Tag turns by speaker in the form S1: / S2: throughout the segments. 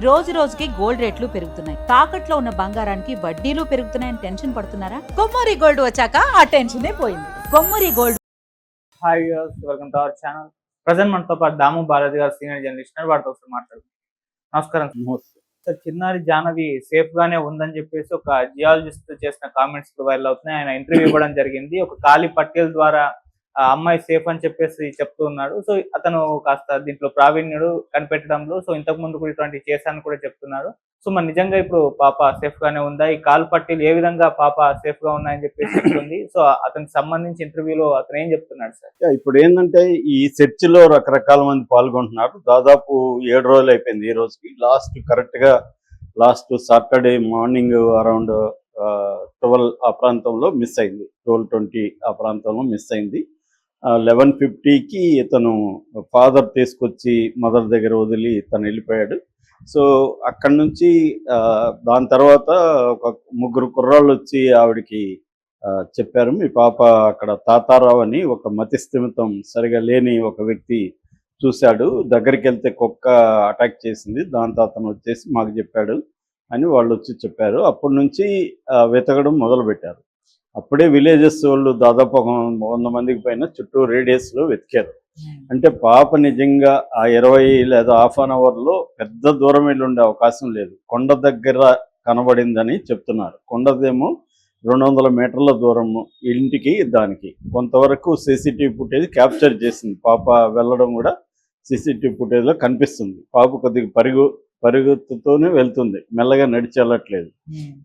S1: రోజు రోజుకి గోల్డ్ రేట్లు పెరుగుతున్నాయి. తాకట్లో ఉన్న బంగారానికి వడ్డీలు పెరుగుతున్నాయని టెన్షన్ పడుతున్నారా? కొమ్మూరి గోల్డ్ వచ్చాక ఆ టెన్షనే పోయింది. Kommuri gold.
S2: Hi viewers, welcome to our channel. Present మనతో పాటు దాము బాలాజీ గారు, సీనియర్ జర్నలిస్ట్, వాటితో ఒకసారి మాట్లాడుతున్నాం. నమస్కారం సార్. చిన్నారి జాహ్నవి సేఫ్ గానే ఉందని చెప్పేసి ఒక జియాలజిస్ట్ చేసిన కామెంట్స్ వైరల్ అవుతున్నాయి. ఆయన ఇంటర్వ్యూ ఇవ్వడం జరిగింది. ఒక ఖాళీ పట్టేల ద్వారా ఆ అమ్మాయి సేఫ్ అని చెప్పేసి చెప్తూ ఉన్నాడు. సో అతను కాస్త దీంట్లో ప్రావీణ్యుడు కనిపెట్టడంలో. సో ఇంతకు ముందు కూడా ఇటువంటి చేశాను కూడా చెప్తున్నారు. సో మరి నిజంగా ఇప్పుడు పాప సేఫ్ గానే ఉందా? ఈ కాలు పట్టీలు ఏ విధంగా పాప సేఫ్ గా ఉన్నాయని చెప్పేసి చెప్తుంది. సో అతనికి సంబంధించి ఇంటర్వ్యూలో అతను ఏం చెప్తున్నాడు సార్?
S3: ఇప్పుడు ఏంటంటే ఈ చర్చ్ లో రకరకాల మంది పాల్గొంటున్నారు. దాదాపు 7 రోజులు అయిపోయింది. ఈ రోజుకి లాస్ట్ సాటర్డే మార్నింగ్ అరౌండ్ 12 ఆ ప్రాంతంలో మిస్ అయింది. 12:20 ఆ ప్రాంతంలో మిస్ అయింది. 11:50కి ఇతను ఫాదర్ తీసుకొచ్చి మదర్ దగ్గర వదిలి తను వెళ్ళిపోయాడు. సో అక్కడి నుంచి దాని తర్వాత ఒక 3 కుర్రాళ్ళు వచ్చి ఆవిడకి చెప్పారు, మీ పాప అక్కడ తాతారావు అని ఒక మతిస్థిమితం సరిగా లేని ఒక వ్యక్తి చూశాడు, దగ్గరికి వెళ్తే కుక్క అటాక్ చేసింది, దాంతో అతను వచ్చేసి మాకు చెప్పాడు అని వాళ్ళు వచ్చి చెప్పారు. అప్పటి నుంచి వెతకడం మొదలుపెట్టారు. అప్పుడే విలేజెస్ వాళ్ళు దాదాపు 100 మందికి పైన చుట్టూ రేడియస్లో వెతికారు. అంటే పాప నిజంగా ఆ 20 లేదా హాఫ్ అన్ అవర్లో పెద్ద దూరం వెళ్ళి ఉండే అవకాశం లేదు. కొండ దగ్గర కనబడిందని చెప్తున్నారు. కొండదేమో 200 మీటర్ల దూరము ఇంటికి దానికి. కొంతవరకు సీసీటీవీ ఫుటేజ్ క్యాప్చర్ చేసింది. పాప వెళ్ళడం కూడా సీసీటీవీ ఫుటేజ్లో కనిపిస్తుంది. పాప కొద్దిగా పరుగుతూనే వెళ్తుంది, మెల్లగా నడిచి వెళ్ళట్లేదు.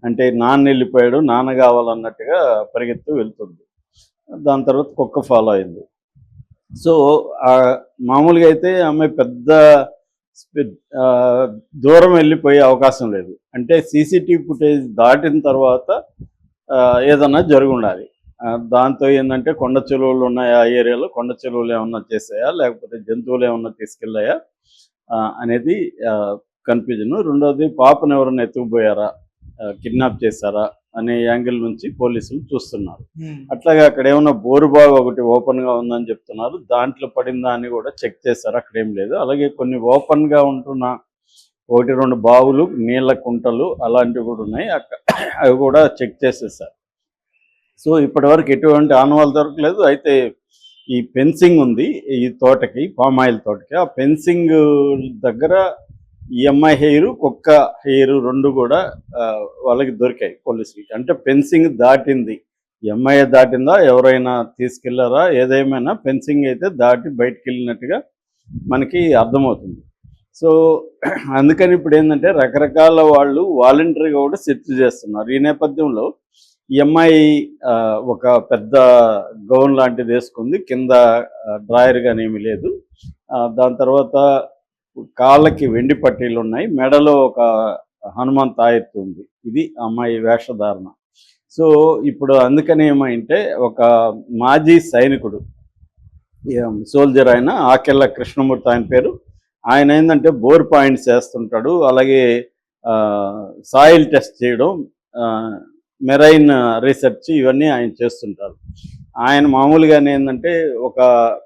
S3: అంటే నాన్న వెళ్ళిపోయాడు, నాన్న కావాలన్నట్టుగా పరిగెత్తు వెళ్తుంది. దాని తర్వాత కుక్క ఫాలో అయింది. సో మామూలుగా అయితే ఆమె పెద్ద దూరం వెళ్ళిపోయే అవకాశం లేదు. అంటే సీసీటీవీ ఫుటేజ్ దాటిన తర్వాత ఏదన్నా జరిగి ఉండాలి. దాంతో ఏంటంటే కొండ చెరువులు ఉన్నాయి ఆ ఏరియాలో, కొండ చెరువులు ఏమన్నా చేసాయా లేకపోతే జంతువులు ఏమన్నా తీసుకెళ్ళాయా అనేది కన్ఫ్యూజన్. రెండోది పాపను ఎవరైనా ఎత్తుకుపోయారా, కిడ్నాప్ చేశారా అనే యాంగిల్ నుంచి పోలీసులు చూస్తున్నారు. అట్లాగే అక్కడ ఏమన్నా బోరుబాగు ఒకటి ఓపెన్గా ఉందని చెప్తున్నారు, దాంట్లో పడిందా అని కూడా చెక్ చేశారు, అక్కడేం లేదు. అలాగే కొన్ని ఓపెన్గా ఉంటున్న 1-2 బావులు, నీళ్ల కుంటలు అలాంటివి కూడా ఉన్నాయి, అవి కూడా చెక్ చేసేసారు. సో ఇప్పటివరకు ఎటువంటి ఆనవాళ్ళు దొరకలేదు. అయితే ఈ ఫెన్సింగ్ ఉంది ఈ తోటకి, పామాయిల్ తోటకి, ఆ ఫెన్సింగ్ దగ్గర ఈ అమ్మాయి హెయిర్, కుక్క హెయిర్ 2 కూడా వాళ్ళకి దొరికాయి పోలీసులకి. అంటే ఫెన్సింగ్ దాటింది. ఈ అమ్మాయి దాటిందా, ఎవరైనా తీసుకెళ్లారా, ఏదేమైనా ఫెన్సింగ్ అయితే దాటి బయటకు వెళ్ళినట్టుగా మనకి అర్థమవుతుంది. సో అందుకని ఇప్పుడు ఏంటంటే రకరకాల వాళ్ళు వాలంటరీగా కూడా సెర్చ్ చేస్తున్నారు. ఈ నేపథ్యంలో ఈ అమ్మాయి ఒక పెద్ద గౌన్ లాంటిది వేసుకుంది, కింద డ్రాయర్ కానీ ఏమీ లేదు. దాని తర్వాత కాళ్ళకి వెండి పట్టీలు ఉన్నాయి, మెడలో ఒక హనుమాన్ తాయెత్తు ఉంది. ఇది అమ్మాయి వేషధారణ. సో ఇప్పుడు అందుకని ఏమంటే ఒక మాజీ సైనికుడు, సోల్జర్ అయిన ఆకెళ్ళ కృష్ణమూర్తి ఆయన పేరు. ఆయన ఏంటంటే బోర్ పాయింట్స్ వేస్తుంటాడు, అలాగే సాయిల్ టెస్ట్ చేయడం, మెరైన్ రీసెర్చ్ ఇవన్నీ ఆయన చేస్తుంటారు. ఆయన మామూలుగానే ఏంటంటే 1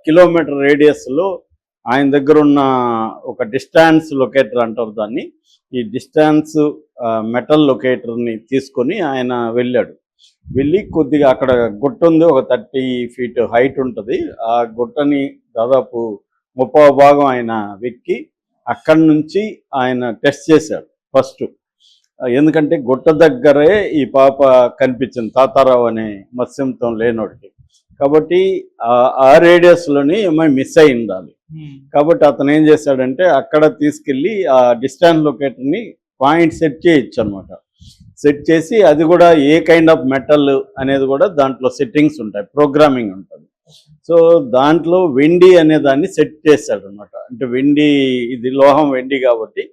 S3: కిలోమీటర్ రేడియస్లో ఆయన దగ్గర ఉన్న ఒక డిస్టాన్స్ లొకేటర్ అంటారు దాన్ని, ఈ డిస్టాన్స్ మెటల్ లొకేటర్ని తీసుకొని ఆయన వెళ్ళి కొద్దిగా అక్కడ గుట్ట ఉంది, ఒక 30 ఫీట్ హైట్ ఉంటుంది. ఆ గుట్టని దాదాపు 30వ భాగం ఆయన వెక్కి అక్కడి నుంచి ఆయన టెస్ట్ చేశాడు ఫస్ట్. ఎందుకంటే గుట్ట దగ్గరే ఈ పాప కనిపించింది, తాతారావు అనే మత్స్యంతం లేనోడికి. కాబట్టి ఆ రేడియస్లోని అమ్మాయి మిస్ అయి ఉండాలి. కాబట్టి అతను ఏం చేశాడంటే అక్కడ తీసుకెళ్ళి ఆ డిస్టాన్స్ లొకేటర్ని పాయింట్ సెట్ చేయొచ్చు అనమాట. సెట్ చేసి అది కూడా ఏ కైండ్ ఆఫ్ మెటల్ అనేది కూడా దాంట్లో సెట్టింగ్స్ ఉంటాయి, ప్రోగ్రామింగ్ ఉంటుంది. సో దాంట్లో వెండి అనే దాన్ని సెట్ చేశాడు అనమాట. అంటే వెండి, ఇది లోహం వెండి కాబట్టి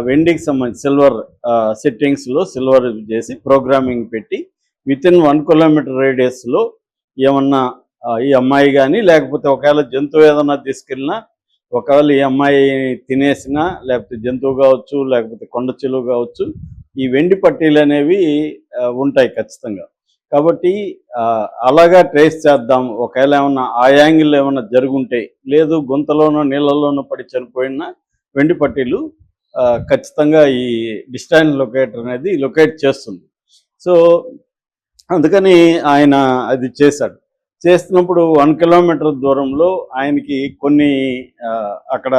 S3: వెండికి సంబంధించి సిల్వర్ సెట్టింగ్స్లో సిల్వర్ చేసి ప్రోగ్రామింగ్ పెట్టి వితిన్ 1 కిలోమీటర్ రేడియస్లో ఏమన్నా ఈ అమ్మాయి కానీ లేకపోతే ఒకవేళ జంతువు ఏదన్నా తీసుకెళ్ళినా, ఒకవేళ ఈ అమ్మాయి తినేసినా, లేకపోతే జంతువు కావచ్చు లేకపోతే కొండ చెలువు కావచ్చు, ఈ వెండి పట్టీలు అనేవి ఉంటాయి ఖచ్చితంగా. కాబట్టి అలాగా ట్రేస్ చేద్దాం. ఒకవేళ ఏమన్నా ఆ యాంగిల్ ఏమన్నా జరుగుంటే, లేదు గుంతలోనో నీళ్ళలోనో పడి చనిపోయినా వెండి పట్టీలు ఖచ్చితంగా ఈ డిస్టెన్స్ లొకేటర్ అనేది లొకేట్ చేస్తుంది. సో అందుకని ఆయన అది చేశాడు. చేస్తున్నప్పుడు 1 కిలోమీటర్ దూరంలో ఆయనకి కొన్ని అక్కడ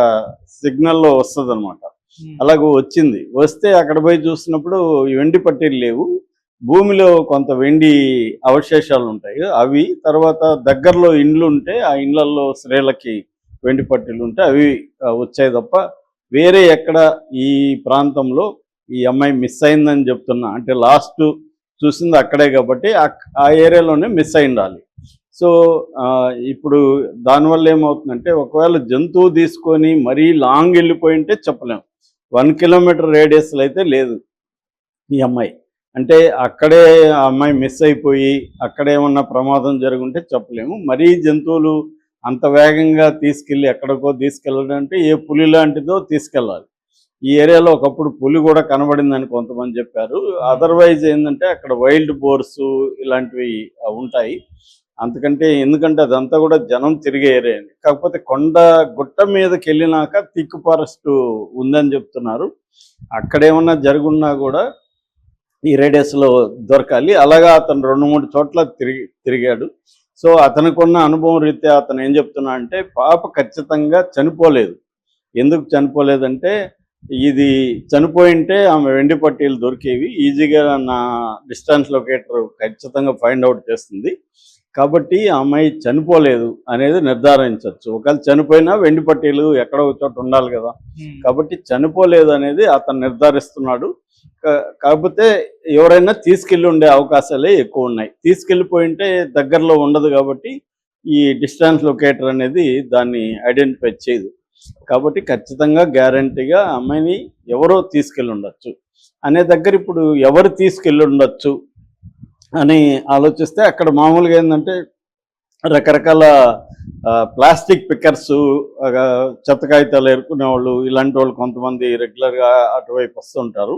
S3: సిగ్నల్లో వస్తుంది అనమాట. అలాగూ వచ్చింది. వస్తే అక్కడ పోయి చూసినప్పుడు వెండి పట్టీలు లేవు, భూమిలో కొంత వెండి అవశేషాలు ఉంటాయి. అవి తర్వాత దగ్గరలో ఇండ్లు ఉంటే ఆ ఇండ్లలో స్త్రీలకి వెండి పట్టీలు ఉంటే అవి వచ్చాయి తప్ప వేరే ఎక్కడ ఈ ప్రాంతంలో ఈ అమ్మాయి మిస్ అయిందని చెప్తున్నా. అంటే లాస్ట్ చూసింది అక్కడే కాబట్టి ఆ ఏరియాలోనే మిస్ అయి ఉండాలి. సో ఇప్పుడు దానివల్ల ఏమవుతుందంటే ఒకవేళ జంతువు తీసుకొని మరీ లాంగ్ వెళ్ళిపోయి ఉంటే చెప్పలేము. 1 కిలోమీటర్ రేడియస్లో అయితే లేదు ఈ అమ్మాయి. అంటే అక్కడే ఆ అమ్మాయి మిస్ అయిపోయి అక్కడేమన్నా ప్రమాదం జరుగుంటే చెప్పలేము. మరీ జంతువులు అంత వేగంగా తీసుకెళ్ళి ఎక్కడికో తీసుకెళ్ళడం అంటే ఏ పులి లాంటిదో తీసుకెళ్ళాలి. ఈ ఏరియాలో ఒకప్పుడు పులి కూడా కనబడిందని కొంతమంది చెప్పారు. అదర్వైజ్ ఏంటంటే అక్కడ వైల్డ్ బోర్స్ ఇలాంటివి ఉంటాయి. ఎందుకంటే అదంతా కూడా జనం తిరిగే ఏరియా. కాకపోతే కొండ గుట్ట మీదకి వెళ్ళినాక థిక్ ఫారెస్ట్ ఉందని చెప్తున్నారు. అక్కడేమన్నా జరుగున్నా కూడా ఈ రేడియస్లో దొరకాలి. అలాగా అతను 2-3 చోట్ల తిరిగాడు. సో అతనికున్న అనుభవం రీత్యా అతను ఏం చెప్తున్నా అంటే పాప ఖచ్చితంగా చనిపోలేదు. ఎందుకు చనిపోలేదంటే ఇది చనిపోయింటే ఆమె వెండి పట్టీలు దొరికేవి. ఈజీగా నా డిస్టెన్స్ లొకేటర్ ఖచ్చితంగా ఫైండ్ అవుట్ చేస్తుంది. కాబట్టి ఆ అమ్మాయి చనిపోలేదు అనేది నిర్ధారించవచ్చు. ఒకవేళ చనిపోయినా వెండి పట్టీలు ఎక్కడో చోట ఉండాలి కదా. కాబట్టి చనిపోలేదు అనేది అతను నిర్ధారిస్తున్నాడు. కాకపోతే ఎవరైనా తీసుకెళ్ళి ఉండే అవకాశాలే ఎక్కువ ఉన్నాయి. తీసుకెళ్ళిపోయింటే దగ్గరలో ఉండదు కాబట్టి ఈ డిస్టెన్స్ లొకేటర్ అనేది దాన్ని ఐడెంటిఫై చేయదు. కాబట్టి ఖచ్చితంగా గ్యారంటీగా అమ్మాయిని ఎవరో తీసుకెళ్ళి ఉండొచ్చు అనే దగ్గర ఇప్పుడు ఎవరు తీసుకెళ్ళి ఉండొచ్చు అని ఆలోచిస్తే అక్కడ మామూలుగా ఏంటంటే రకరకాల ప్లాస్టిక్ పిక్కర్స్, చెత్త కాగితాలు ఏరుకునే వాళ్ళు, ఇలాంటి వాళ్ళు కొంతమంది రెగ్యులర్గా అటువైపు వస్తుంటారు.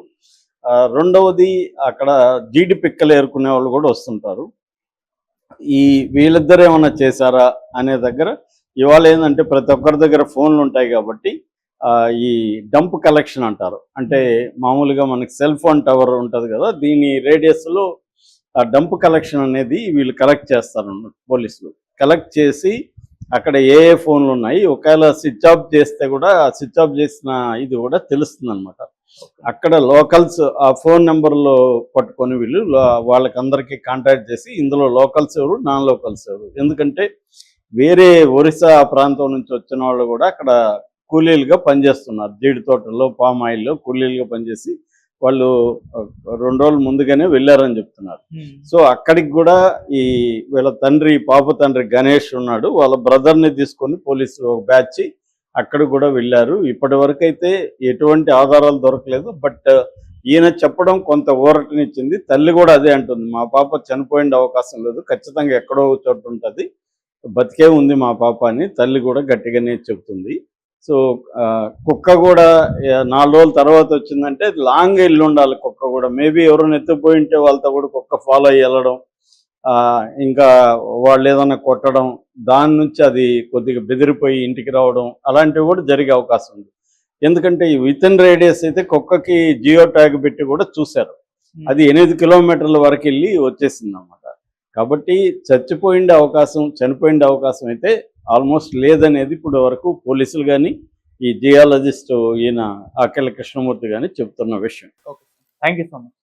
S3: రెండవది అక్కడ జీడి పిక్కలు ఏరుకునే వాళ్ళు కూడా వస్తుంటారు. వీళ్ళిద్దరు ఏమన్నా చేశారా అనే దగ్గర ఇవాళ ఏంటంటే ప్రతి ఒక్కరి దగ్గర ఫోన్లు ఉంటాయి కాబట్టి ఈ డంప్ కలెక్షన్ అంటారు. అంటే మామూలుగా మనకి సెల్ ఫోన్ టవర్ ఉంటుంది కదా, దీని రేడియస్లో ఆ డంప్ కలెక్షన్ అనేది వీళ్ళు కలెక్ట్ చేస్తారు. పోలీసులు కలెక్ట్ చేసి అక్కడ ఏ ఫోన్లు ఉన్నాయి, ఒకవేళ స్విచ్ ఆఫ్ చేస్తే కూడా ఆ స్విచ్ ఆఫ్ చేసిన ఇది కూడా తెలుస్తుంది అనమాట. అక్కడ లోకల్స్ ఆ ఫోన్ నెంబర్లో పట్టుకొని వీళ్ళు వాళ్ళకందరికీ కాంటాక్ట్ చేసి ఇందులో లోకల్స్ ఎవరు, నాన్ లోకల్స్ ఎవరు. ఎందుకంటే వేరే ఒరిస్సా ప్రాంతం నుంచి వచ్చిన వాళ్ళు కూడా అక్కడ కూలీలుగా పనిచేస్తున్నారు. జీడి తోటల్లో, పామ్ ఆయిల్లో కూలీలుగా పనిచేసి వాళ్ళు 2 రోజులు ముందుగానే వెళ్ళారని చెప్తున్నారు. సో అక్కడికి కూడా ఈ వీళ్ళ పాప తండ్రి గణేష్ ఉన్నాడు, వాళ్ళ బ్రదర్ని తీసుకొని పోలీసులు బ్యాచ్ అక్కడ కూడా వెళ్ళారు. ఇప్పటి వరకు అయితే ఎటువంటి ఆధారాలు దొరకలేదు. బట్ ఈయన చెప్పడం కొంత ఊరటనిచ్చింది. తల్లి కూడా అదే అంటుంది, మా పాప చనిపోయిన అవకాశం లేదు, ఖచ్చితంగా ఎక్కడో చోటు ఉంటుంది, బతికే ఉంది మా పాప అని తల్లి కూడా గట్టిగానే చెప్తుంది. సో కుక్క కూడా 4 రోజుల తర్వాత వచ్చిందంటే లాంగ్ వెళ్ళి ఉండాలి. కుక్క కూడా మేబీ ఎవరైనా ఎత్తుపోయి ఉంటే వాళ్ళతో కూడా కుక్క ఫాలో అయ్యి వెళ్ళడం, ఇంకా వాళ్ళు ఏదైనా కొట్టడం, దాని నుంచి అది కొద్దిగా బెదిరిపోయి ఇంటికి రావడం అలాంటివి కూడా జరిగే అవకాశం ఉంది. ఎందుకంటే ఈ వితిన్ రేడియస్ అయితే కుక్కకి జియో ట్యాగ్ పెట్టి కూడా చూశారు. అది 8 కిలోమీటర్ల వరకు వెళ్ళి వచ్చేసింది అన్నమాట. కాబట్టి చనిపోయిన అవకాశం అయితే ఆల్మోస్ట్ లేదనేది ఇప్పుడు వరకు పోలీసులు కానీ ఈ జియాలజిస్ట్ ఈయన ఆకెళ్ళ కృష్ణమూర్తి కానీ చెప్తున్న విషయం.
S2: Okay, thank you so much.